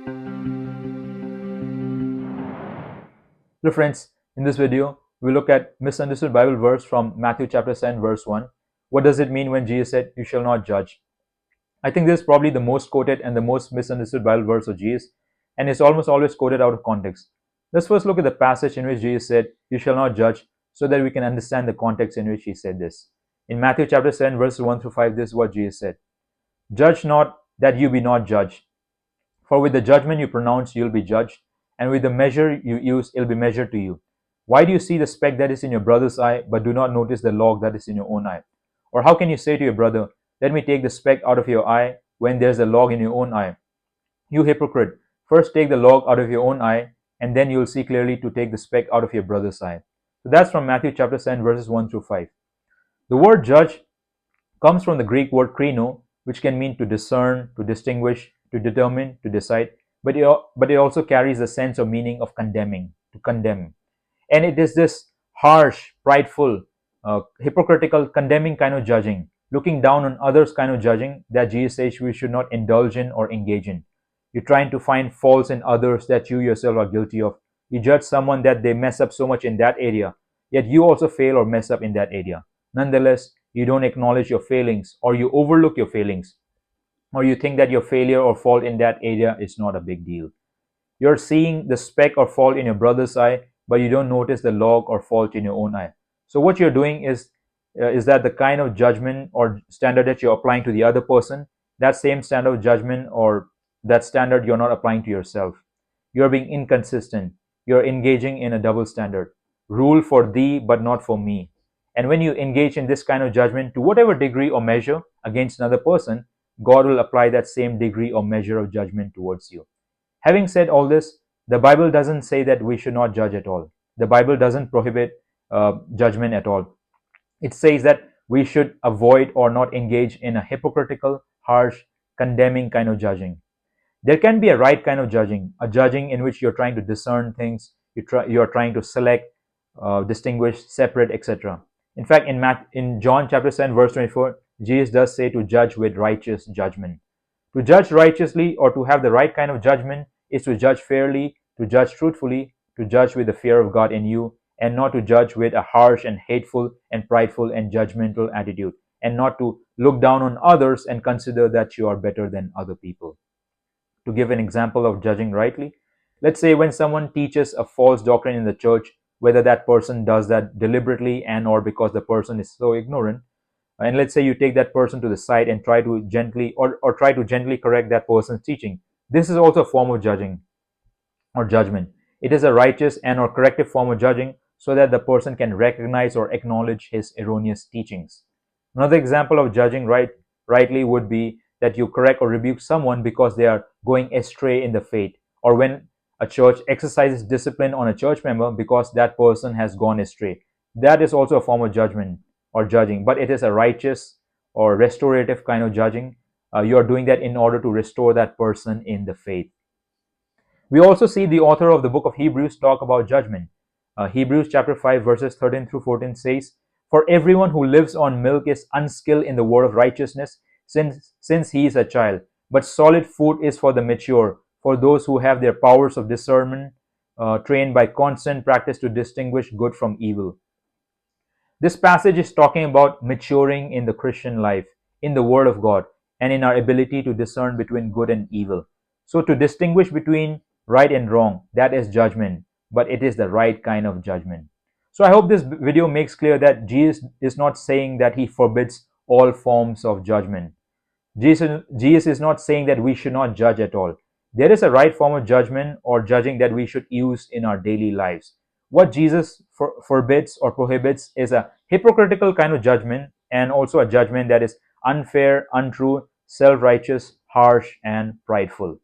Hello friends, in this video, we look at misunderstood Bible verse from Matthew chapter 7 verse 1. What does it mean when Jesus said, "You shall not judge"? I think this is probably the most quoted and the most misunderstood Bible verse of Jesus, and it's almost always quoted out of context. Let's first look at the passage in which Jesus said, "You shall not judge," so that we can understand the context in which he said this. In Matthew chapter 7 verses 1 through 5, this is what Jesus said. "Judge not, that you be not judged. For with the judgment you pronounce, you'll be judged, and with the measure you use, it'll be measured to you. Why do you see the speck that is in your brother's eye, but do not notice the log that is in your own eye? Or how can you say to your brother, 'Let me take the speck out of your eye,' when there's a log in your own eye? You hypocrite, first take the log out of your own eye, and then you'll see clearly to take the speck out of your brother's eye." So that's from Matthew chapter 7, verses 1 through 5. The word judge comes from the Greek word krino, which can mean to discern, to distinguish, to determine, to decide, but it also carries the sense or meaning of condemning, to condemn. And it is this harsh, prideful, hypocritical, condemning kind of judging, looking down on others kind of judging that Jesus says we should not indulge in or engage in. You're trying to find faults in others that you yourself are guilty of. You judge someone that they mess up so much in that area, yet you also fail or mess up in that area. Nonetheless, you don't acknowledge your failings, or you overlook your failings, or you think that your failure or fault in that area is not a big deal. You're seeing the speck or fault in your brother's eye, but you don't notice the log or fault in your own eye. So what you're doing is that the kind of judgment or standard that you're applying to the other person, that same standard of judgment or that standard you're not applying to yourself. You're being inconsistent. You're engaging in a double standard. Rule for thee, but not for me. And when you engage in this kind of judgment to whatever degree or measure against another person, God will apply that same degree or measure of judgment towards you. Having said all this, the Bible doesn't say that we should not judge at all. The Bible doesn't prohibit judgment at all. It says that we should avoid or not engage in a hypocritical, harsh, condemning kind of judging. There can be a right kind of judging, a judging in which you're trying to discern things, you're trying to select, distinguish, separate, etc. In fact, in John chapter 7, verse 24, Jesus does say to judge with righteous judgment. To judge righteously or to have the right kind of judgment is to judge fairly, to judge truthfully, to judge with the fear of God in you, and not to judge with a harsh and hateful and prideful and judgmental attitude, and not to look down on others and consider that you are better than other people. To give an example of judging rightly, let's say when someone teaches a false doctrine in the church, whether that person does that deliberately and or because the person is so ignorant, and let's say you take that person to the side and try to gently or try to gently correct that person's teaching, this is also a form of judging or judgment. It is a righteous and or corrective form of judging so that the person can recognize or acknowledge his erroneous teachings. Another example of judging rightly would be that you correct or rebuke someone because they are going astray in the faith, or when a church exercises discipline on a church member because that person has gone astray. That is also a form of judgment or judging, but it is a righteous or restorative kind of judging. You are doing that in order to restore that person in the faith. We also see the author of the book of Hebrews talk about judgment. Hebrews chapter 5 verses 13 through 14 says, "For everyone who lives on milk is unskilled in the word of righteousness, since he is a child. But solid food is for the mature, for those who have their powers of discernment trained by constant practice to distinguish good from evil." This passage is talking about maturing in the Christian life, in the Word of God, and in our ability to discern between good and evil. So to distinguish between right and wrong, that is judgment, but it is the right kind of judgment. So I hope this video makes clear that Jesus is not saying that he forbids all forms of judgment. Jesus is not saying that we should not judge at all. There is a right form of judgment or judging that we should use in our daily lives. What Jesus forbids or prohibits is a hypocritical kind of judgment, and also a judgment that is unfair, untrue, self-righteous, harsh, and prideful.